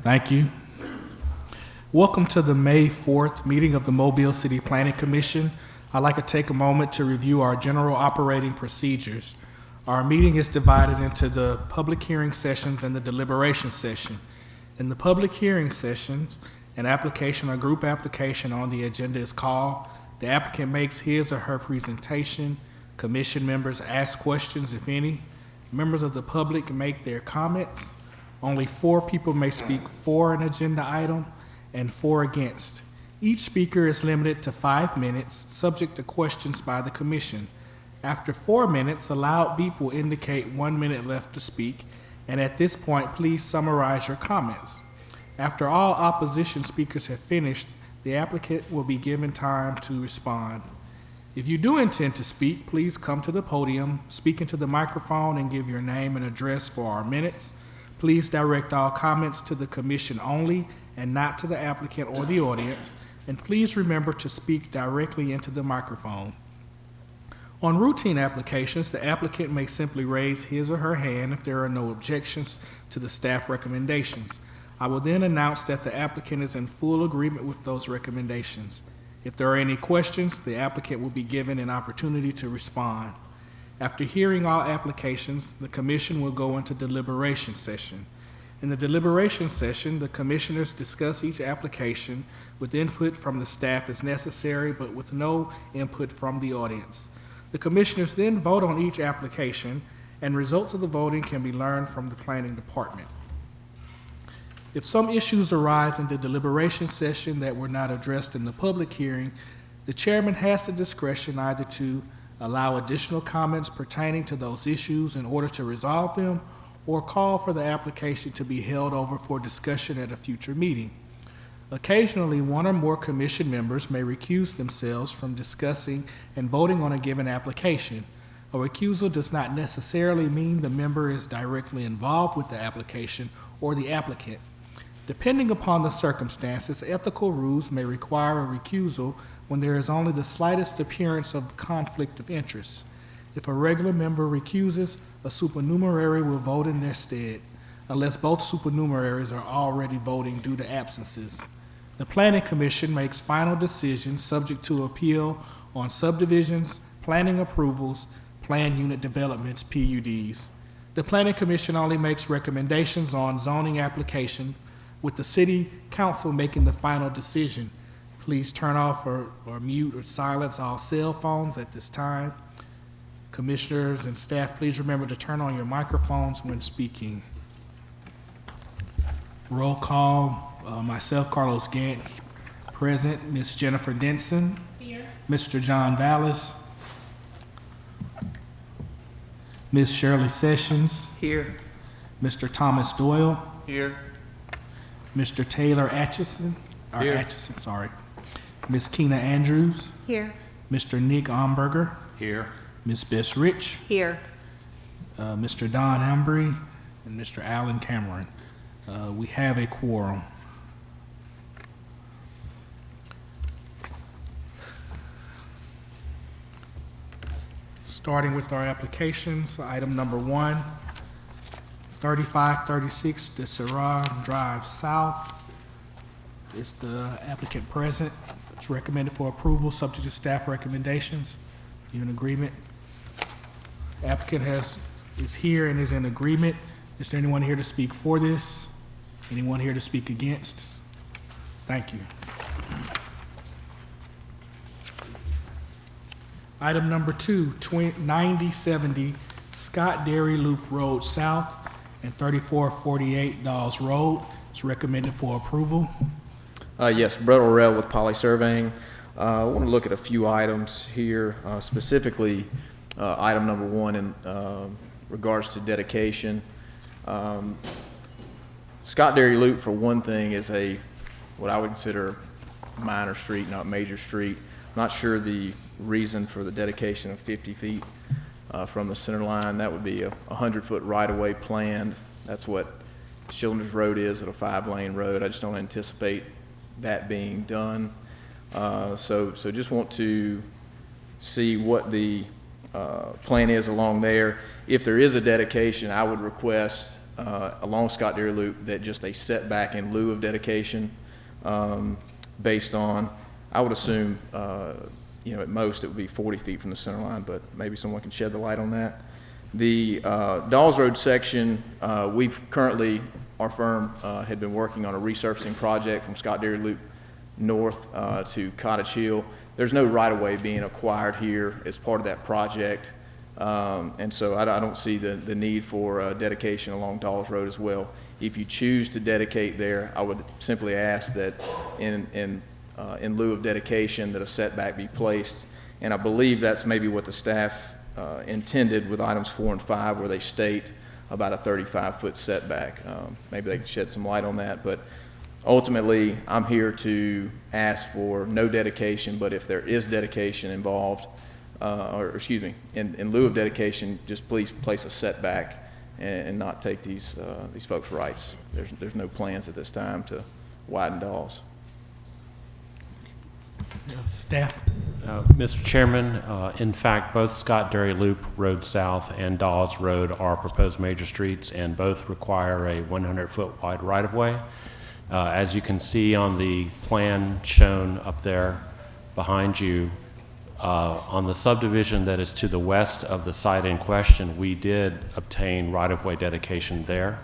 Thank you. Welcome to the May 4th meeting of the Mobile City Planning Commission. I'd like to take a moment to review our general operating procedures. Our meeting is divided into the public hearing sessions and the deliberation session. In the public hearing sessions, an application or group application on the agenda is called. The applicant makes his or her presentation. Commission members ask questions, if any. Members of the public make their comments. Only 4 people may speak for an agenda item and 4 against. Each speaker is limited to 5 minutes, subject to questions by the commission. After 4 minutes, a loud beep will indicate 1 minute left to speak, and at this point, please summarize your comments. After all opposition speakers have finished, the applicant will be given time to respond. If you do intend to speak, please come to the podium, speak into the microphone, and give your name and address for our minutes. Please direct all comments to the commission only and not to the applicant or the audience, and please remember to speak directly into the microphone. On routine applications, the applicant may simply raise his or her hand if there are no objections to the staff recommendations. I will then announce that the applicant is in full agreement with those recommendations. If there are any questions, the applicant will be given an opportunity to respond. After hearing all applications, the commission will go into deliberation session. In the deliberation session, the commissioners discuss each application with input from the staff as necessary, but with no input from the audience. The commissioners then vote on each application, and results of the voting can be learned from the planning department. If some issues arise in the deliberation session that were not addressed in the public hearing, the chairman has the discretion either to allow additional comments pertaining to those issues in order to resolve them, or call for the application to be held over for discussion at a future meeting. Occasionally, 1 or more commission members may recuse themselves from discussing and voting on a given application. A recusal does not necessarily mean the member is directly involved with the application or the applicant. Depending upon the circumstances, ethical rules may require a recusal when there is only the slightest appearance of conflict of interest. If a regular member recuses, a supernumerary will vote in their stead, unless both supernumeraries are already voting due to absences. The Planning Commission makes final decisions subject to appeal on subdivisions, planning approvals, planned unit developments, PUDs. The Planning Commission only makes recommendations on zoning application, with the City Council making the final decision. Please turn off or mute or silence all cell phones at this time. Commissioners and staff, please remember to turn on your microphones when speaking. Roll call, myself, Carlos Gant, present. Ms. Jennifer Denson. Here. Mr. John Vallis. Ms. Shirley Sessions. Here. Mr. Thomas Doyle. Here. Mr. Taylor Atchison. Here. Atchison, sorry. Ms. Keena Andrews. Here. Mr. Nick Omberger. Here. Ms. Bess Rich. Here. Mr. Don Embry, and Mr. Alan Cameron. We have a quorum. Starting with our applications, item number 1, 3536 DeSerra Drive South. Is the applicant present? It's recommended for approval, subject to staff recommendations. You in agreement? Applicant is here and is in agreement. Is there anyone here to speak for this? Anyone here to speak against? Thank you. Item number 2, 9070 Scott Dairy Loop Road South and 3448 Dawes Road. It's recommended for approval. Yes, Brett Orrell with Poly Surveying. I want to look at a few items here, specifically item number 1 in regards to dedication. Scott Dairy Loop, for one thing, is what I would consider minor street, not major street. I'm not sure the reason for the dedication of 50 feet from the center line. That would be a 100-foot right-of-way planned. That's what Children's Road is at a 5-lane road. I just don't anticipate that being done. So just want to see what the plan is along there. If there is a dedication, I would request along Scott Dairy Loop that just a setback in lieu of dedication based on, I would assume, at most it would be 40 feet from the center line, but maybe someone can shed the light on that. The Dawes Road section, we've currently, our firm had been working on a resurfacing project from Scott Dairy Loop north to Cottage Hill. There's no right-of-way being acquired here as part of that project, and so I don't see the need for dedication along Dawes Road as well. If you choose to dedicate there, I would simply ask that in lieu of dedication that a setback be placed, and I believe that's maybe what the staff intended with items 4 and 5, where they state about a 35-foot setback. Maybe they can shed some light on that, but ultimately, I'm here to ask for no dedication, but if there is dedication involved, in lieu of dedication, just please place a setback and not take these folks' rights. There's no plans at this time to widen Dawes. Staff? Mr. Chairman, in fact, both Scott Dairy Loop Road South and Dawes Road are proposed major streets, and both require a 100-foot wide right-of-way. As you can see on the plan shown up there behind you, on the subdivision that is to the west of the site in question, we did obtain right-of-way dedication there.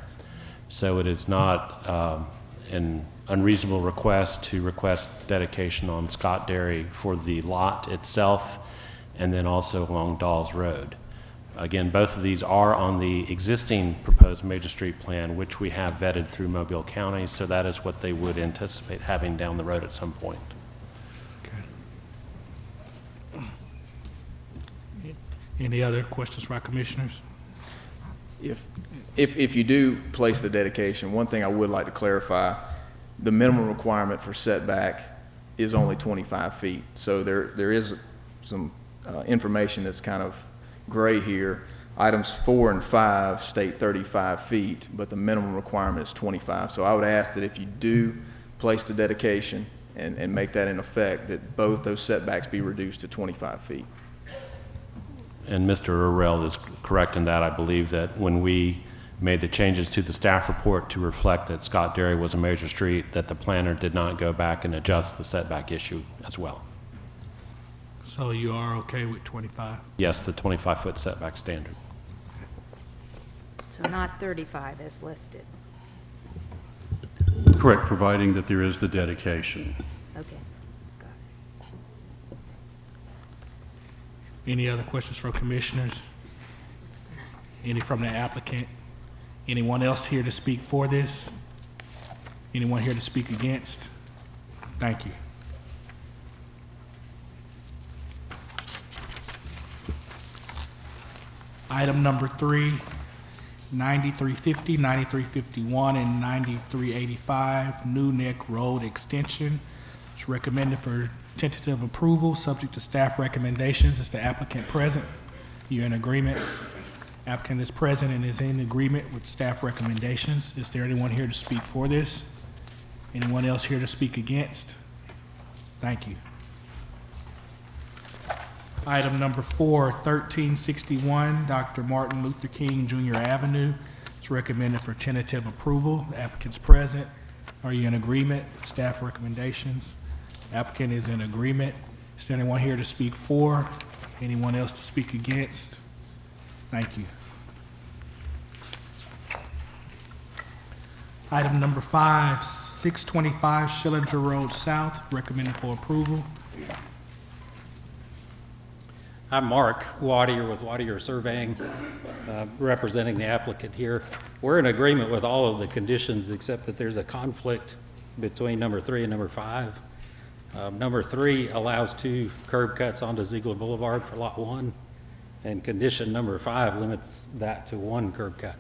So it is not an unreasonable request to request dedication on Scott Dairy for the lot itself and then also along Dawes Road. Again, both of these are on the existing proposed major street plan, which we have vetted through Mobile County, so that is what they would anticipate having down the road at some point. Okay. Any other questions from our commissioners? If you do place the dedication, one thing I would like to clarify, the minimum requirement for setback is only 25 feet. So there is some information that's kind of gray here. Items 4 and 5 state 35 feet, but the minimum requirement is 25. So I would ask that if you do place the dedication and make that in effect, that both those setbacks be reduced to 25 feet. And Mr. Urrell is correct in that. I believe that when we made the changes to the staff report to reflect that Scott Dairy was a major street, that the planner did not go back and adjust the setback issue as well. So you are okay with 25? Yes, the 25-foot setback standard. So not 35 as listed. Correct, providing that there is the dedication. Okay, got it. Any other questions from commissioners? Any from the applicant? Anyone else here to speak for this? Anyone here to speak against? Thank you. Item number 3, 9350, 9351, and 9385, New Neck Road Extension. It's recommended for tentative approval, subject to staff recommendations. Is the applicant present? You're in agreement? Applicant is present and is in agreement with staff recommendations. Is there anyone here to speak for this? Anyone else here to speak against? Thank you. Item number 4, 1361, Dr. Martin Luther King Jr. Avenue. It's recommended for tentative approval. The applicant's present. Are you in agreement with staff recommendations? Applicant is in agreement. Is there anyone here to speak for? Anyone else to speak against? Thank you. Item number 5, 625 Schillinger Road South, recommended for approval. I'm Mark Wadier with Wadier Surveying, representing the applicant here. We're in agreement with all of the conditions except that there's a conflict between number 3 and number 5. Number 3 allows 2 curb cuts onto Ziegler Boulevard for lot 1, and condition number 5 limits that to 1 curb cut.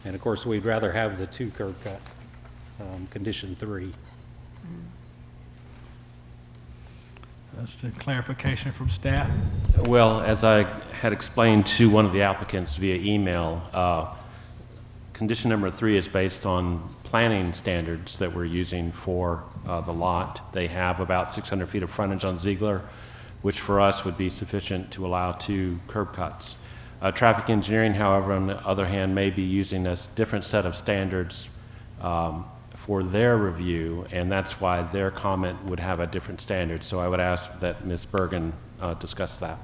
And of course, we'd rather have the 2 curb cut, condition 3. That's the clarification from staff. Well, as I had explained to one of the applicants via email, condition number 3 is based on planning standards that we're using for the lot. They have about 600 feet of frontage on Ziegler, which for us would be sufficient to allow 2 curb cuts. Traffic engineering, however, on the other hand, may be using a different set of standards for their review, and that's why their comment would have a different standard. So I would ask that Ms. Bergen discuss that.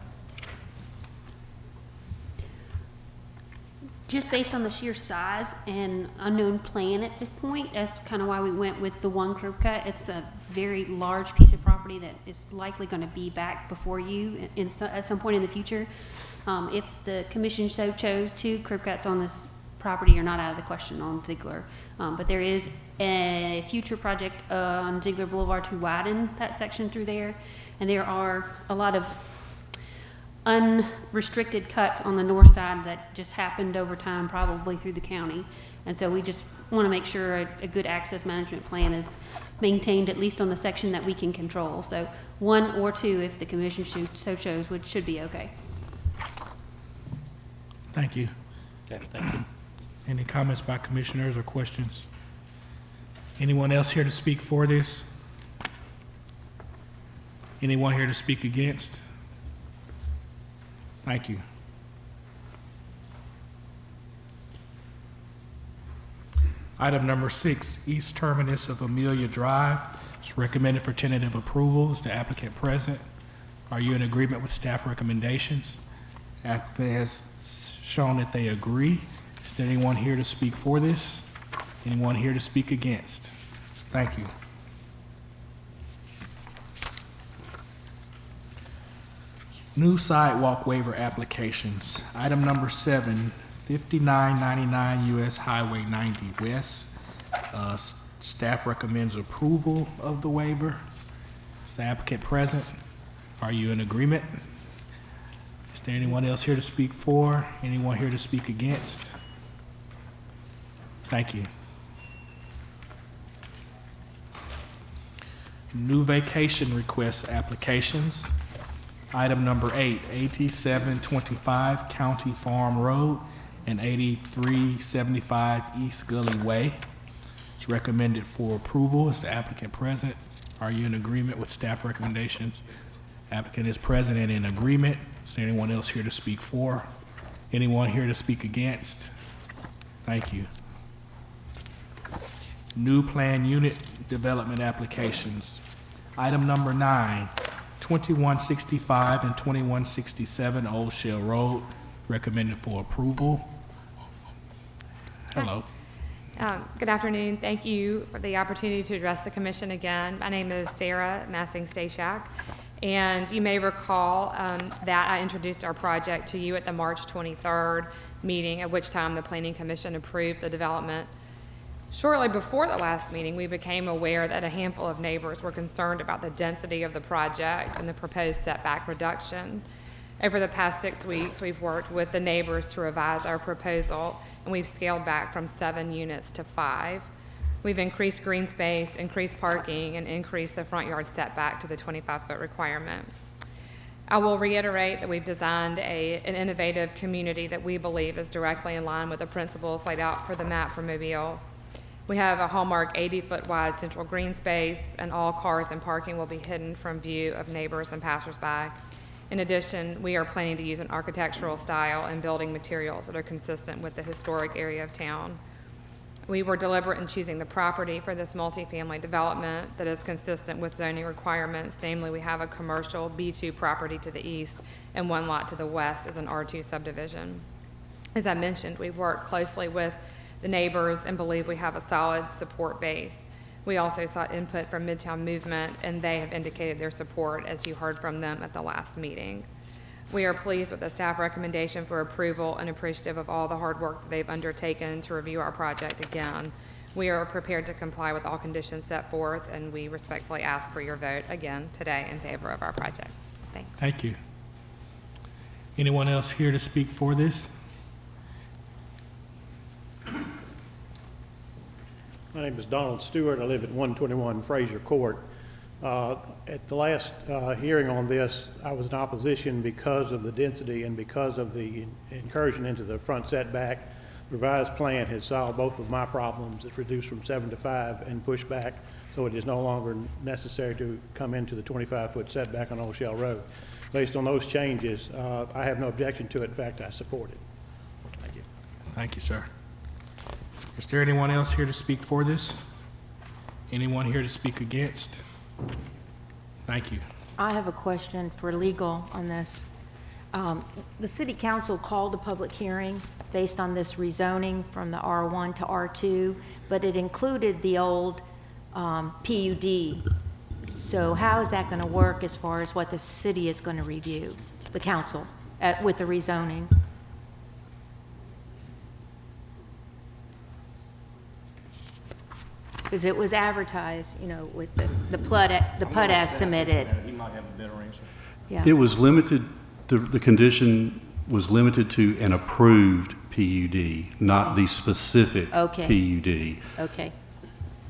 Just based on the sheer size and unknown plan at this point, that's kind of why we went with the one curb cut. It's a very large piece of property that is likely going to be back before you at some point in the future. If the commission so chose to, curb cuts on this property are not out of the question on Ziegler. But there is a future project on Ziegler Boulevard to widen that section through there. And there are a lot of unrestricted cuts on the north side that just happened over time, probably through the county. And so we just want to make sure a good access management plan is maintained, at least on the section that we can control. So 1 or 2, if the commission so chose, should be okay. Thank you. Okay, thank you. Any comments by commissioners or questions? Anyone else here to speak for this? Anyone here to speak against? Thank you. Item number 6, east terminus of Amelia Drive. It's recommended for tentative approval. Is the applicant present? Are you in agreement with staff recommendations? Applicant has shown that they agree. Is there anyone here to speak for this? Anyone here to speak against? Thank you. New sidewalk waiver applications. Item number 7, 5999 US Highway 90 West. Staff recommends approval of the waiver. Is the applicant present? Are you in agreement? Is there anyone else here to speak for? Anyone here to speak against? Thank you. New vacation request applications. Item number 8, 8725 County Farm Road and 8375 East Gully Way. It's recommended for approval. Is the applicant present? Are you in agreement with staff recommendations? Applicant is present and in agreement. Is there anyone else here to speak for? Anyone here to speak against? Thank you. New plan unit development applications. Item number 9, 2165 and 2167 Old Shell Road, recommended for approval. Hello. Good afternoon. Thank you for the opportunity to address the commission again. My name is Sarah Massing-Stashak, and you may recall that I introduced our project to you at the March 23rd meeting, at which time the Planning Commission approved the development. Shortly before the last meeting, we became aware that a handful of neighbors were concerned about the density of the project and the proposed setback reduction. Over the past 6 weeks, we've worked with the neighbors to revise our proposal, and we've scaled back from 7 units to 5. We've increased green space, increased parking, and increased the front yard setback to the 25-foot requirement. I will reiterate that we've designed an innovative community that we believe is directly in line with the principles laid out for the map for Mobile. We have a hallmark 80-foot wide central green space, and all cars and parking will be hidden from view of neighbors and passersby. In addition, we are planning to use an architectural style and building materials that are consistent with the historic area of town. We were deliberate in choosing the property for this multifamily development that is consistent with zoning requirements. Namely, we have a commercial B2 property to the east and 1 lot to the west as an R2 subdivision. As I mentioned, we've worked closely with the neighbors and believe we have a solid support base. We also sought input from Midtown Movement, and they have indicated their support, as you heard from them at the last meeting. We are pleased with the staff recommendation for approval and appreciative of all the hard work that they've undertaken to review our project again. We are prepared to comply with all conditions set forth, and we respectfully ask for your vote again today in favor of our project. Thanks. Thank you. Anyone else here to speak for this? My name is Donald Stewart. I live at 121 Fraser Court. At the last hearing on this, I was in opposition because of the density and because of the incursion into the front setback. The revised plan has solved both of my problems. It's reduced from 7 to 5 and pushed back, so it is no longer necessary to come into the 25-foot setback on Old Shell Road. based on those changes, I have no objection to it. In fact, I support it. Thank you. Thank you, sir. Is there anyone else here to speak for this? Anyone here to speak against? Thank you. I have a question for legal on this. The city council called a public hearing based on this rezoning from the R1 to R2, but it included the old PUD. So how is that going to work as far as what the city is going to review, the council, with the rezoning? Because it was advertised, you know, with the PUD as submitted. He might have a better answer. Yeah. It was limited, the condition was limited to an approved PUD, not the specific Okay. PUD. Okay.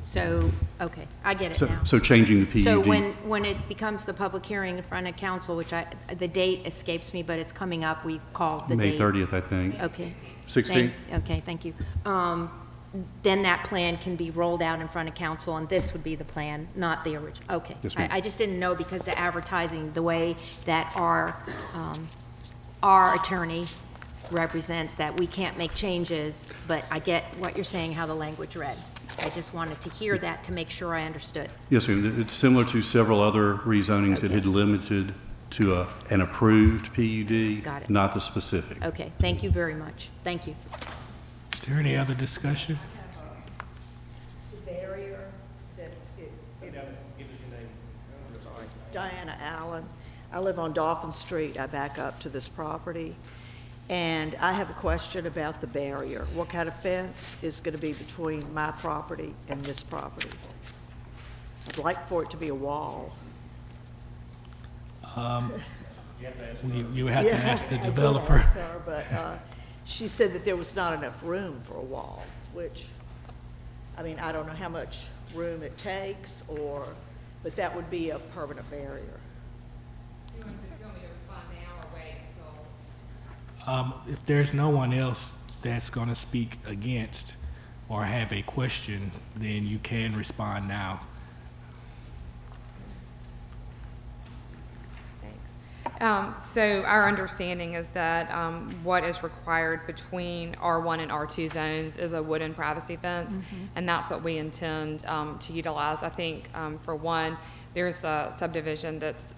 So, okay, I get it So, now. so changing the PUD. So when it becomes the public hearing in front of council, which the date escapes me, but it's coming up, we call the May date. 30th, I think. Okay. 16th? Okay, thank you. Then that plan can be rolled out in front of council, and this would be the plan, not the original. Okay. Yes, ma'am. I just didn't know because the advertising, the way that our attorney represents that we can't make changes, but I get what you're saying, how the language read. I just wanted to hear that to make sure I understood. Yes, ma'am. It's similar to several other rezonings that Okay. had limited to an approved PUD. Got it. Not the specific. Okay, thank you very much. Thank you. Is there any other discussion? The barrier that Diana Allen. I live on Dolphin Street. I back up to this property. And I have a question about the barrier. What kind of fence is going to be between my property and this property? I'd like for it to be a wall. You have to Yeah, ask the I did developer. ask her, but she said that there was not enough room for a wall, which, I mean, I don't know how much room it takes, but that would be a permanent barrier. You want me to respond now or wait until? If there's no one else that's going to speak against or have a question, then you can respond now. So our understanding is that what is required between R1 and R2 zones is a wooden privacy fence, and that's what we intend to utilize. I think, for one, there's a subdivision that's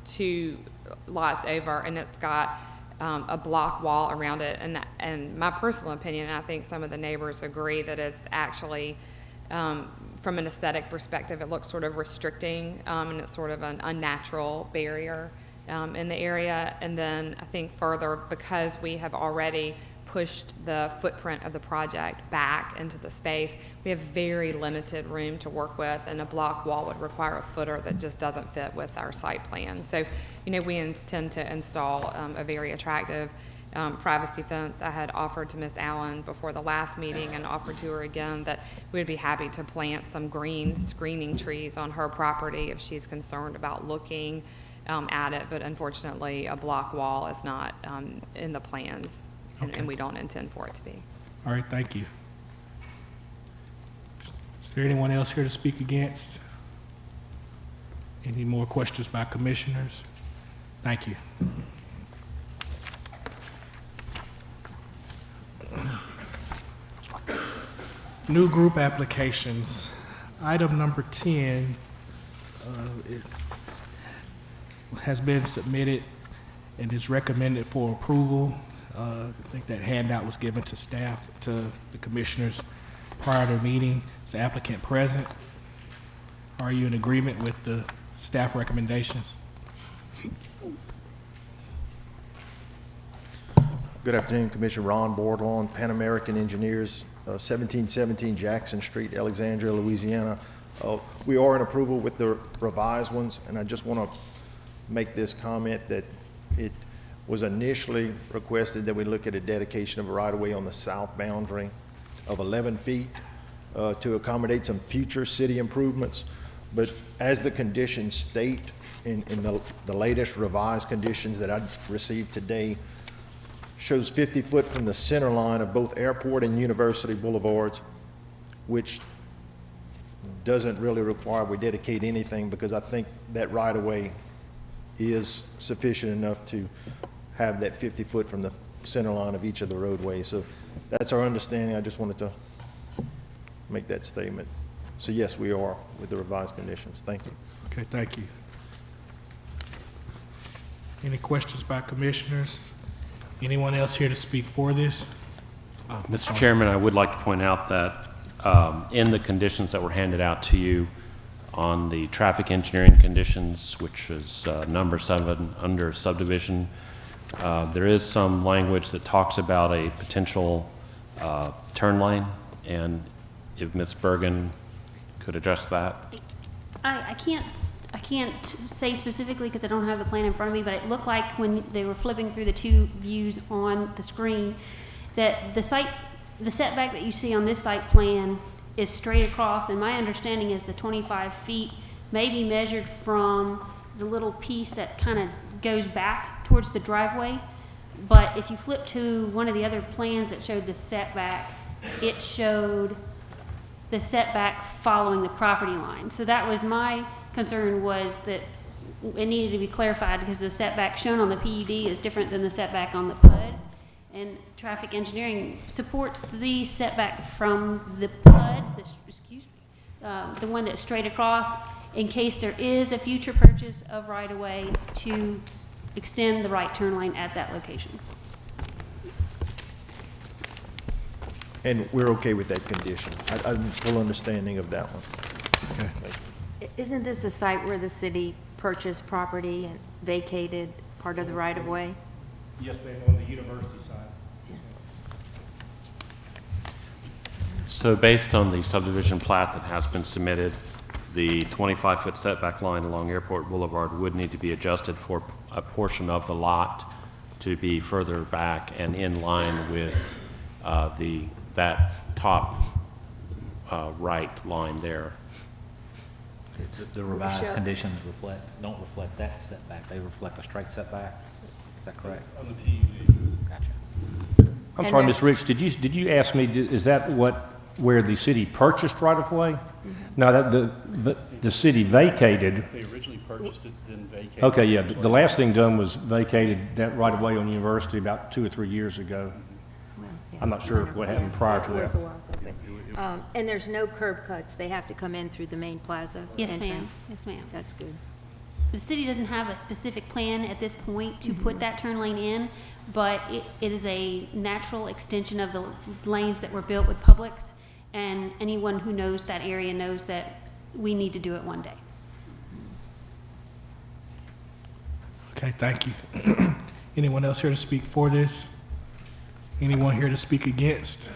2 lots over, and it's got a block wall around it. And my personal opinion, and I think some of the neighbors agree, that it's actually, from an aesthetic perspective, it looks sort of restricting, and it's sort of an unnatural barrier in the area. And then I think further, because we have already pushed the footprint of the project back into the space, we have very limited room to work with, and a block wall would require a footer that just doesn't fit with our site plan. So, you know, we intend to install a very attractive privacy fence. I had offered to Ms. Allen before the last meeting, and offered to her again, that we'd be happy to plant some green screening trees on her property if she's concerned about looking at it, but unfortunately, a block wall is not in the plans, and we don't intend for it to be. All right, thank you. Is there anyone else here to speak against? Any more questions by commissioners? Thank you. New group applications. Item number 10 it has been submitted and is recommended for approval. I think that handout was given to staff, to the commissioners prior to the meeting. Is the applicant present? Are you in agreement with the staff recommendations? Good afternoon, Commissioner Ron Bordlawn, Pan American Engineers, 1717 Jackson Street, Alexandria, Louisiana. We are in approval with the revised ones, and I just want to make this comment that it was initially requested that we look at a dedication of a right-of-way on the south boundary of 11 feet to accommodate some future city improvements. But as the conditions state in the latest revised conditions that I received today, shows 50 foot from the center line of both Airport and University Boulevards, which doesn't really require we dedicate anything, because I think that right-of-way is sufficient enough to have that 50 foot from the center line of each of the roadways. So that's our understanding. I just wanted to make that statement. So yes, we are with the revised conditions. Thank you. Okay, thank you. Any questions by commissioners? Anyone else here to speak for this? Mr. Chairman, I would like to point out that in the conditions that were handed out to you on the traffic engineering conditions, which is number 7 under subdivision, there is some language that talks about a potential turn lane, and if Ms. Bergen could address that. I can't say specifically because I don't have the plan in front of me, but it looked like when they were flipping through the two views on the screen, that the setback that you see on this site plan is straight across, and my understanding is the 25 feet may be measured from the little piece that kind of goes back towards the driveway. But if you flip to one of the other plans that showed the setback, it showed the setback following the property line. So that was my concern, was that it needed to be clarified because the setback shown on the PUD is different than the setback on the PUD. And traffic engineering supports the setback from the PUD, the one that's straight across, in case there is a future purchase of right-of-way to extend the right turn lane at that location. And we're okay with that condition. I'm full understanding of that one. Okay. Isn't this a site where the city purchased property and vacated part of the right-of-way? Yes, ma'am, on the university side. So based on the subdivision plat that has been submitted, the 25-foot setback line along Airport Boulevard would need to be adjusted for a portion of the lot to be further back and in line with that top right line there. The revised conditions don't reflect that setback, they reflect a straight setback, is that correct? On the PUD. Gotcha. I'm And sorry, there- Ms. Rich, did you ask me, is that where the city purchased right-of-way? No, the city vacated. They originally purchased it, then vacated. Okay, yeah, the last thing done was vacated that right-of-way on University about 2 or 3 years ago. I'm not sure what happened prior to It was that. a while ago. And there's no curb cuts, they have to come in through the main plaza Yes, ma'am. entrance? Yes, ma'am. That's good. The city doesn't have a specific plan at this point to put that turn lane in, but it is a natural extension of the lanes that were built with Publix, and anyone who knows that area knows that we need to do it one day. Okay, thank you. Anyone else here to speak for this? Anyone here to speak against?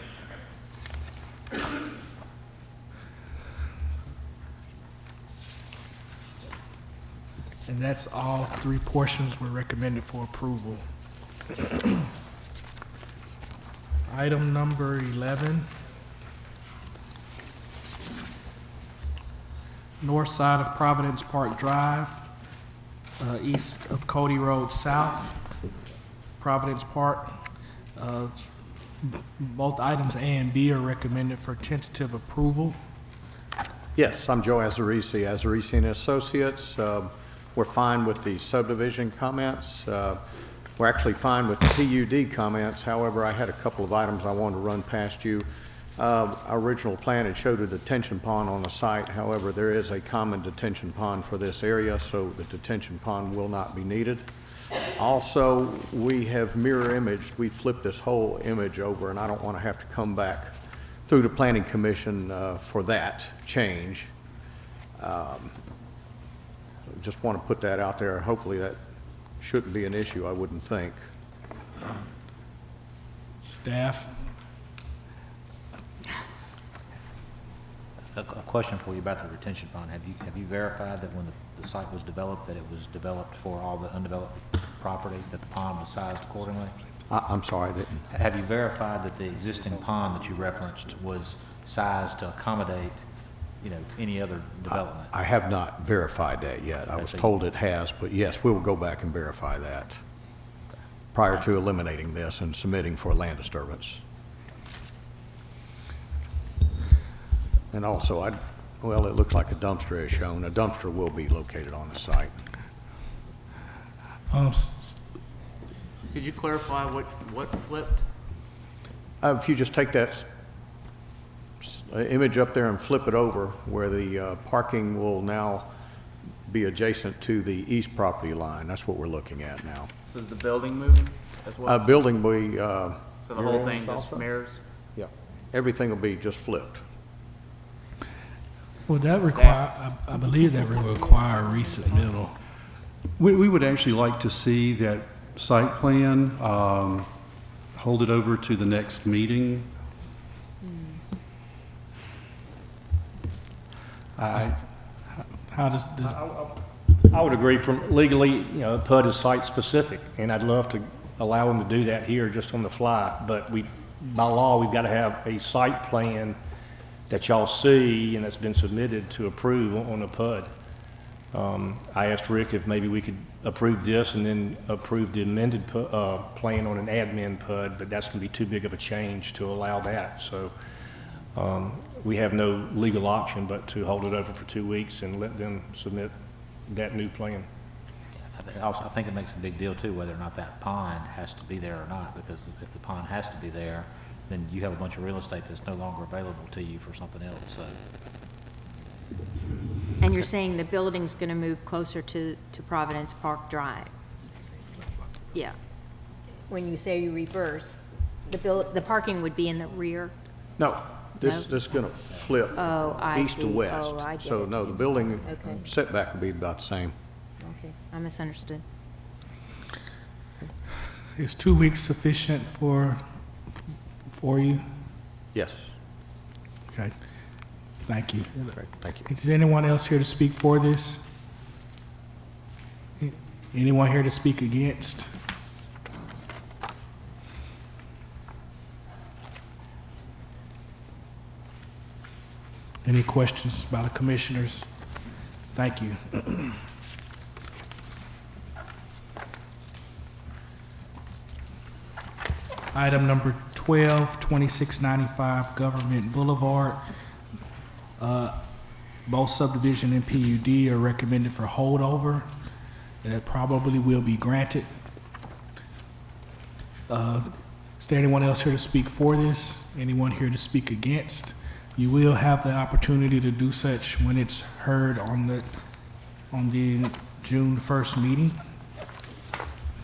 And that's all 3 portions were recommended for approval. Item number 11. North side of Providence Park Drive, east of Cody Road South, Providence Park. Both items A and B are recommended for tentative approval. Yes, I'm Joe Azarisi, Azarisi and Associates. We're fine with the subdivision comments. We're actually fine with the PUD comments. However, I had a couple of items I wanted to run past you. Our original plan had showed a detention pond on the site. However, there is a common detention pond for this area, so the detention pond will not be needed. Also, we have mirror imaged. We flipped this whole image over, and I don't want to have to come back through the Planning Commission for that change. Just want to put that out there. Hopefully that shouldn't be an issue, I wouldn't think. Staff? A question for you about the retention pond. Have you verified that when the site was developed, that it was developed for all the undeveloped property, that the pond was sized accordingly? I'm sorry, I didn't. Have you verified that the existing pond that you referenced was sized to accommodate, any other development? I have not verified that yet. I was told it has, but yes, we will go back and verify that prior to eliminating this and submitting for land disturbance. And also, it looks like a dumpster is shown. A dumpster will be located on the site. Could you clarify what flipped? If you just take that image up there and flip it over, where the parking will now be adjacent to the east property line, that's what we're looking at now. So is the building moving as well? Building will be... So the whole thing just mirrors? Yeah, everything will be just flipped. Would that require, I believe that would require a resubmittal. We would actually like to see that site plan, hold it over to the next meeting. How does this, I would agree from legally, PUD is site-specific, and I'd love to allow them to do that here just on the fly, but by law, we've got to have a site plan that y'all see and that's been submitted to approve on a PUD. I asked Rick if maybe we could approve this and then approve the amended plan on an admin PUD, but that's going to be too big of a change to allow that. So we have no legal option but to hold it over for 2 weeks and let them submit that new plan. I think it makes a big deal too, whether or not that pond has to be there or not, because if the pond has to be there, then you have a bunch of real estate that's no longer available to you for something else, so. And you're saying the building's going to move closer to Providence Park Drive? Yeah. When you say you reverse, the parking would be in the rear? No, this is going to flip Oh, I east to see. west. Oh, I get So it. no, the building Okay. setback will be about the same. Okay, I misunderstood. is 2 weeks sufficient for you? Yes. Okay, thank you. Great, thank you. Is anyone else here to speak for this? Anyone here to speak against? Any questions by the commissioners? Thank you. Item number 12, 2695 Government Boulevard. Both subdivision and PUD are recommended for holdover, and it probably will be granted. Is there anyone else here to speak for this? Anyone here to speak against? You will have the opportunity to do such when it's heard on the June 1st meeting.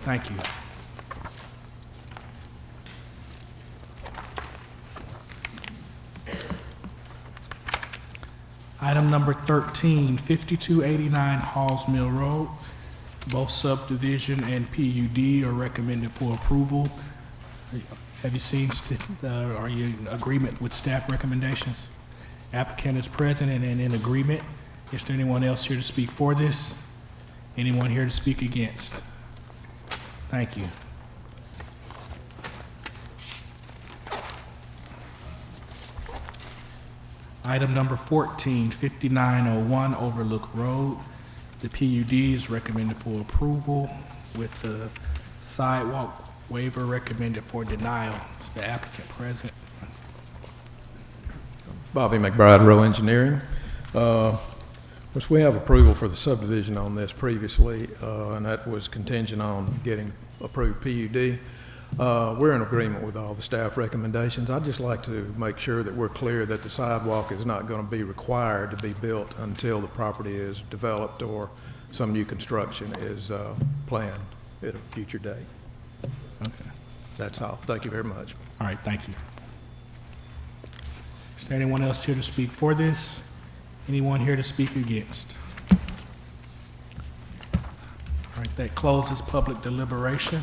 Thank you. Item number 13, 5289 Halls Mill Road. Both subdivision and PUD are recommended for approval. Have you seen, are you in agreement with staff recommendations? Applicant is present and in agreement. Is there anyone else here to speak for this? Anyone here to speak against? Thank you. Item number 14, 5901 Overlook Road. The PUD is recommended for approval with the sidewalk waiver recommended for denial. Is the applicant present? Bobby McBride, Row Engineering. Which we have approval for the subdivision on this previously, and that was contingent on getting approved PUD. We're in agreement with all the staff recommendations. I'd just like to make sure that we're clear that the sidewalk is not going to be required to be built until the property is developed or some new construction is planned at a future date. Okay. That's all. Thank you very much. All right, thank you. Is there anyone else here to speak for this? Anyone here to speak against? All right, that closes public deliberation.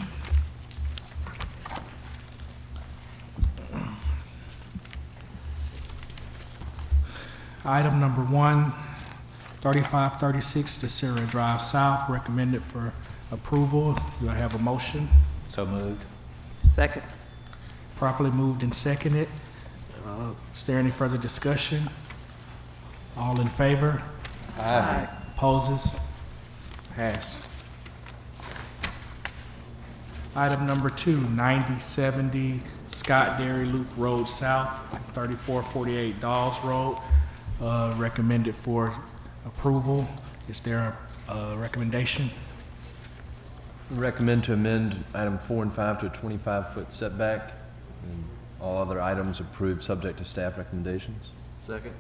Item number 1, 3536 DeSera Drive South, recommended for approval. Do I have a motion? So moved. Second. Properly moved and seconded. Is there any further discussion? All in favor? Aye. Opposes? Pass. Item number 2, 9070 Scott Dairy Loop Road South, 3448 Dawes Road, recommended for approval. Is there a recommendation? Recommend to amend item 4 and 5 to a 25-foot setback, and all other items approved subject to staff recommendations. Second.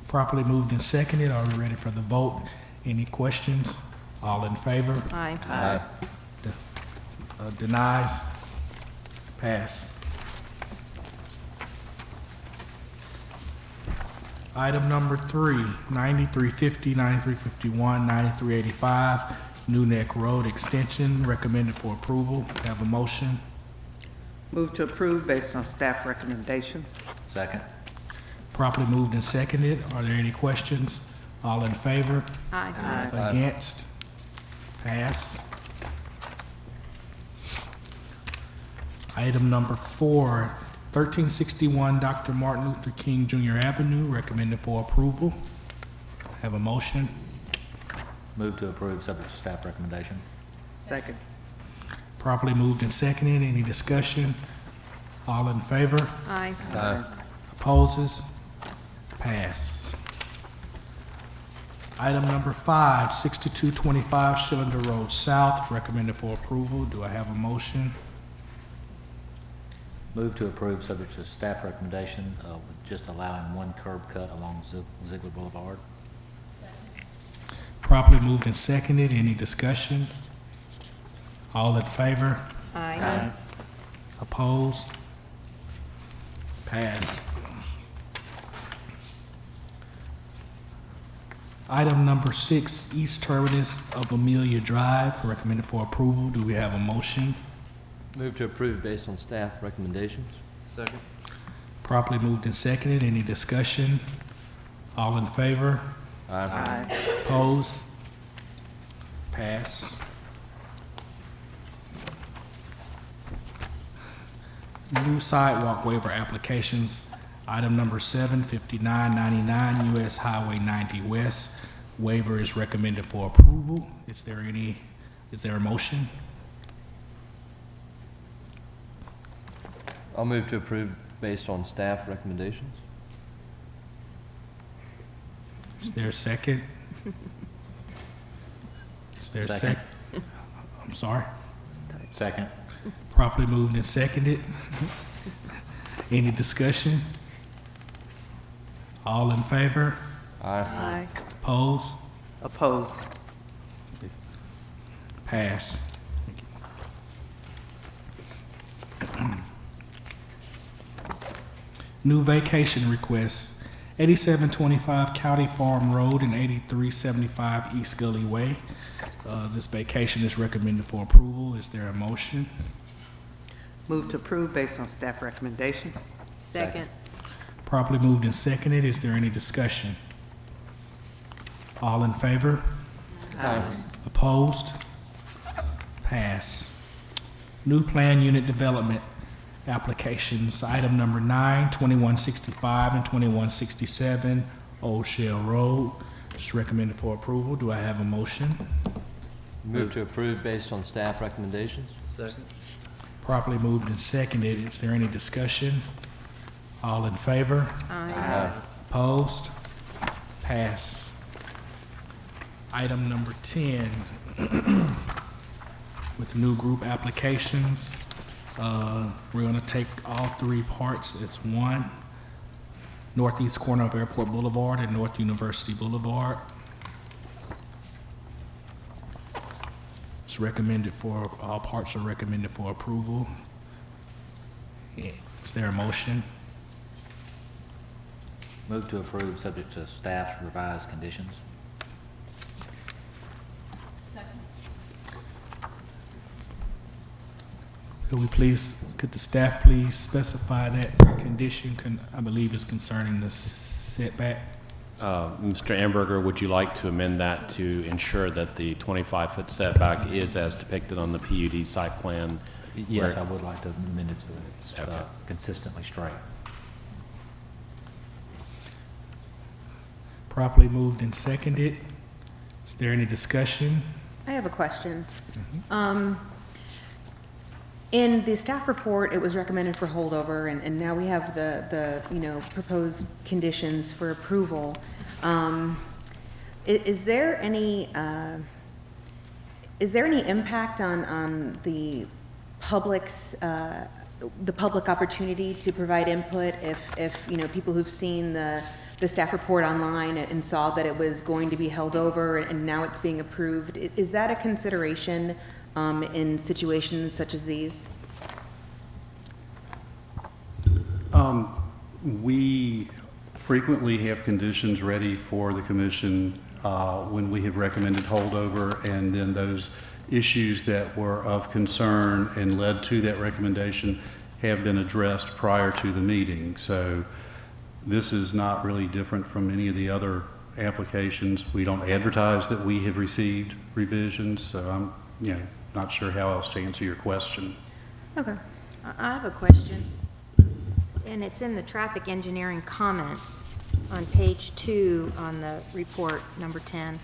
Properly moved and seconded. Are we ready for the vote? Any questions? All in favor? Aye. Aye. Denies? Pass. Item number 3, 9350, 9351, 9385, New Neck Road Extension, recommended for approval. Have a motion? Move to approve based on staff recommendations. Second. Properly moved and seconded. Are there any questions? All in favor? Aye. Against? Pass. Item number 4, 1361 Dr. Martin Luther King Jr. Avenue, recommended for approval. Have a motion? Move to approve subject to staff recommendation. Second. Properly moved and seconded. Any discussion? All in favor? Aye. Aye. Opposes? Pass. Item number 5, 6225 Schillender Road South, recommended for approval. Do I have a motion? Move to approve subject to staff recommendation, with just allowing one curb cut along Ziegler Boulevard. Properly moved and seconded. Any discussion? All in favor? Aye. Opposed? Pass. Item number 6, East Terminus of Amelia Drive, recommended for approval. Do we have a motion? Move to approve based on staff recommendations. Second. Properly moved and seconded. Any discussion? All in favor? Aye. Opposed? Pass. New sidewalk waiver applications. Item number 7, 5999 US Highway 90 West. Waiver is recommended for approval. Is there a motion? I'll move to approve based on staff recommendations. Is there a second? Is there a Second. I'm sorry. Second. Properly moved and seconded. Any discussion? All in favor? Aye. Opposed? Opposed. Pass. New vacation requests, 8725 County Farm Road and 8375 East Gully Way. This vacation is recommended for approval. Is there a motion? Move to approve based on staff recommendations. Second. Properly moved and seconded. Is there any discussion? All in favor? Aye. Opposed? Pass. New plan unit development applications, item number 9, 2165 and 2167 Old Shell Road. It's recommended for approval. Do I have a motion? Move to approve based on staff recommendations. Second. Properly moved and seconded. Is there any discussion? All in favor? Aye. Opposed? Pass. Item number 10, with new group applications. We're going to take all three parts as one. Northeast corner of Airport Boulevard and North University Boulevard. It's recommended for, all parts are recommended for approval. Is there a motion? Move to approve subject to staff's revised conditions. Could the staff please specify that condition, I believe is concerning the setback? Mr. Amberger, would you like to amend that to ensure that the 25-foot setback is as depicted on the PUD site plan? Yes, where- I would like to amend it so that it's Okay. consistently straight. Properly moved and seconded. Is there any discussion? I have a question. In the staff report, it was recommended for holdover, and now we have the proposed conditions for approval. Is there any, is there any impact on the public opportunity to provide input if people who've seen the staff report online and saw that it was going to be held over and now it's being approved? Is that a consideration in situations such as these? We frequently have conditions ready for the commission when we have recommended holdover, and then those issues that were of concern and led to that recommendation have been addressed prior to the meeting. So this is not really different from any of the other applications. We don't advertise that we have received revisions, so I'm not sure how else to answer your question. Okay. I have a question, and it's in the traffic engineering comments on page 2 on the report, number 10,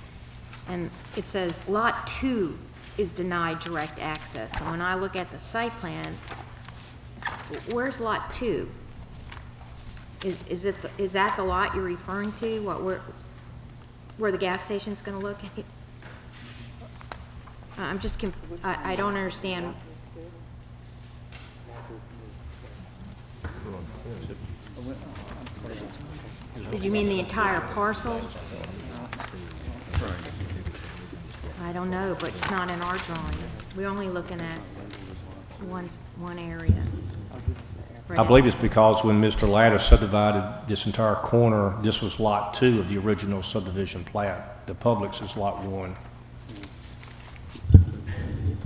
and it says Lot 2 is denied direct access. And when I look at the site plan, where's Lot 2? Is that the lot you're referring to? Where the gas station's going to locate? I'm just I don't understand. Did you mean the entire parcel? I don't know, but it's not in our drawings. We're only looking at one area. I believe it's because when Mr. Latta subdivided this entire corner, this was Lot 2 of the original subdivision plat. The Publix is Lot 1.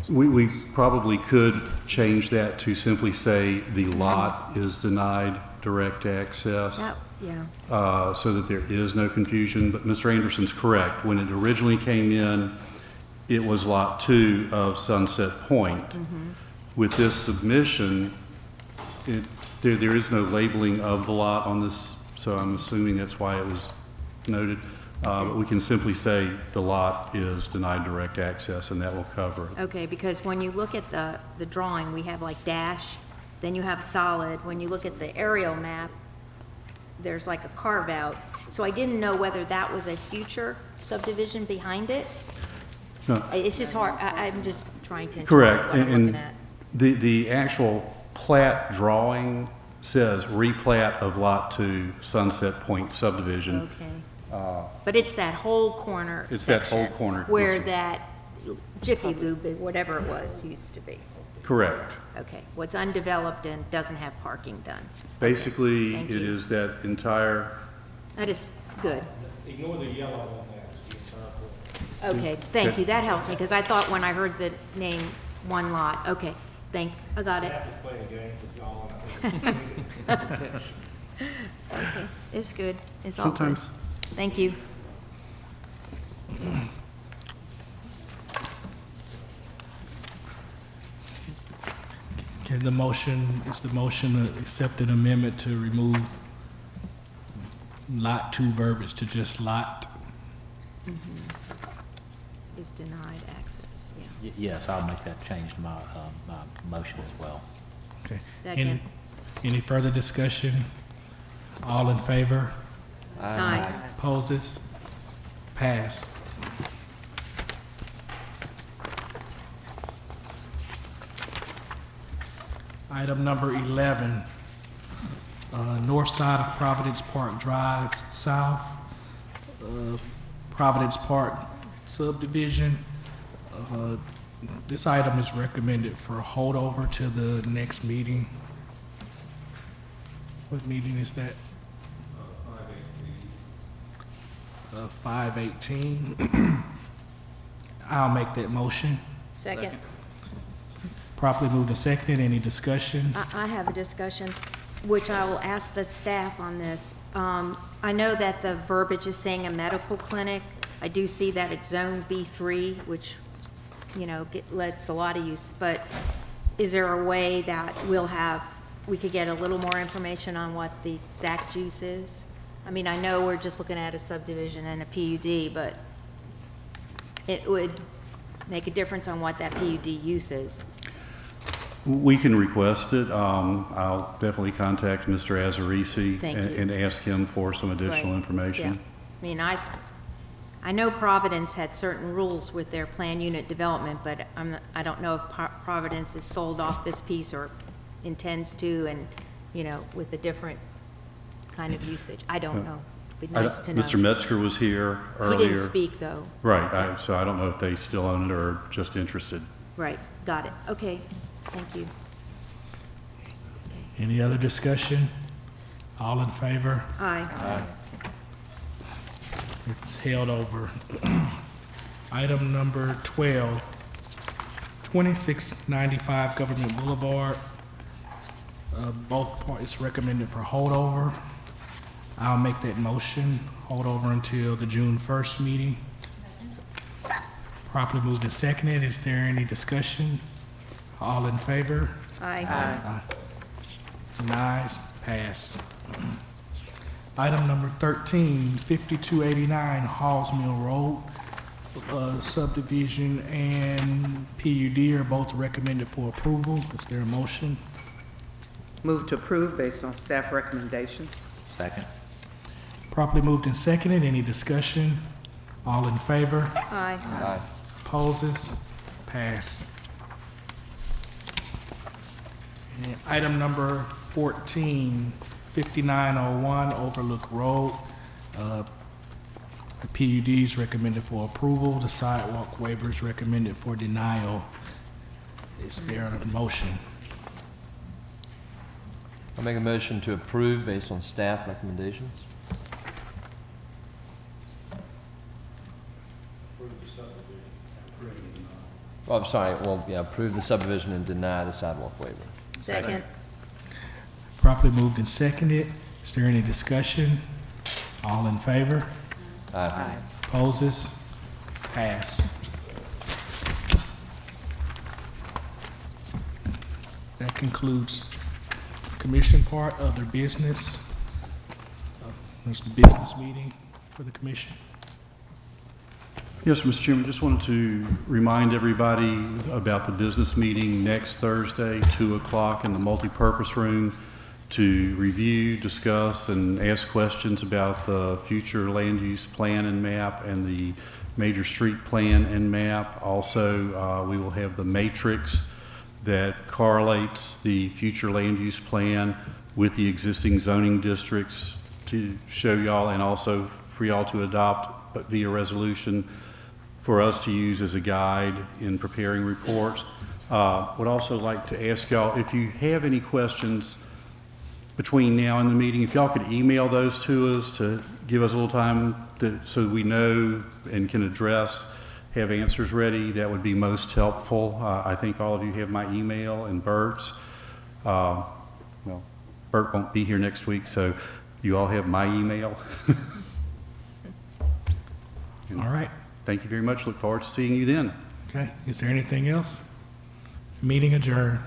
We probably could change that to simply say the lot is denied direct access. Yeah. So that there is no confusion. But Mr. Anderson's correct. When it originally came in, it was Lot 2 of Sunset Point. Mm-hmm. With this submission, there is no labeling of the lot on this, so I'm assuming that's why it was noted. But we can simply say the lot is denied direct access, and that will cover it. Okay, because when you look at the drawing, we have like dash, then you have solid. When you look at the aerial map, there's like a carve out. So I didn't know whether that was a future subdivision behind it. No. It's just hard, I'm just trying to. Correct, what I'm looking at. the actual plat drawing says replat of Lot 2 Sunset Point subdivision. Okay. But it's that whole corner It's that section whole corner, where yes, that Jiffy Lube, whatever it was, used to be. Correct. Okay, what's undeveloped and doesn't have parking done. Basically, Thank it you. is that entire, That is good. Ignore the yellow on that, it's the entire Okay, thank you, that helps me, because I thought when I heard the name, one lot, okay, thanks, I got it. Staff is playing a game with y'all, and I think Okay, it's good, it's all good. sometimes. Thank you. Okay, is the motion to accept an amendment to remove Lot 2 verbiage to just lot? Is denied access, yeah. Yes, I'll make that change to my motion as well. Okay. Second. Any further discussion? All in favor? Aye. Opposes? Pass. Item number 11, north side of Providence Park Drive South, Providence Park subdivision. This item is recommended for holdover to the next meeting. What meeting is that? 5/18. I'll make that motion. Second. Properly moved and seconded. Any discussion? I have a discussion, which I will ask the staff on this. I know that the verbiage is saying a medical clinic. I do see that it's zone B3, which, lets a lot of use, but is there a way that we could get a little more information on what the exact use is? I mean, I know we're just looking at a subdivision and a PUD, but it would make a difference on what that PUD use is. We can request it. I'll definitely contact Mr. Azarisi Thank you. and ask him for some additional Right. information. Yeah. I mean, I know Providence had certain rules with their plan unit development, but I don't know if Providence has sold off this piece or intends to, and, you know, with a different kind of usage. I don't know. It'd be nice to know. Mr. Metzger was here He earlier. didn't speak, though. Right, so I don't know if they still own it or just interested. Right, got it. Okay, thank you. Any other discussion? All in favor? Aye. It's held over. Item number 12, 2695 Government Boulevard. Both parties recommended for holdover. I'll make that motion, hold over until the June 1st meeting. Properly moved and seconded. Is there any discussion? All in favor? Aye. Denies, pass. Item number 13, 5289 Halls Mill Road, subdivision and PUD are both recommended for approval. Is there a motion? Move to approve based on staff recommendations. Second. Properly moved and seconded. Any discussion? All in favor? Aye. Opposes? Pass. And item number 14, 5901 Overlook Road. The PUD is recommended for approval. The sidewalk waiver is recommended for denial. Is there a motion? I'll make a motion to approve based on staff recommendations. Oh, I'm sorry, well, yeah, approve the subdivision and deny the sidewalk waiver. Second. Properly moved and seconded. Is there any discussion? All in favor? Aye. Opposes? Pass. That concludes commission part. Other business. There's the business meeting for the commission. Yes, Mr. Chairman, just wanted to remind everybody about the business meeting next Thursday, 2 o'clock in the multipurpose room to review, discuss, and ask questions about the future land use plan and map and the major street plan and map. Also, we will have the matrix that correlates the future land use plan with the existing zoning districts to show y'all, and also for y'all to adopt via resolution for us to use as a guide in preparing reports. Would also like to ask y'all, if you have any questions between now and the meeting, if y'all could email those to us to give us a little time so we know and can address, have answers ready, that would be most helpful. I think all of you have my email and Bert's. Well, Bert won't be here next week, so you all have my email. All right. Thank you very much. Look forward to seeing you then. Okay. Is there anything else? Meeting adjourned.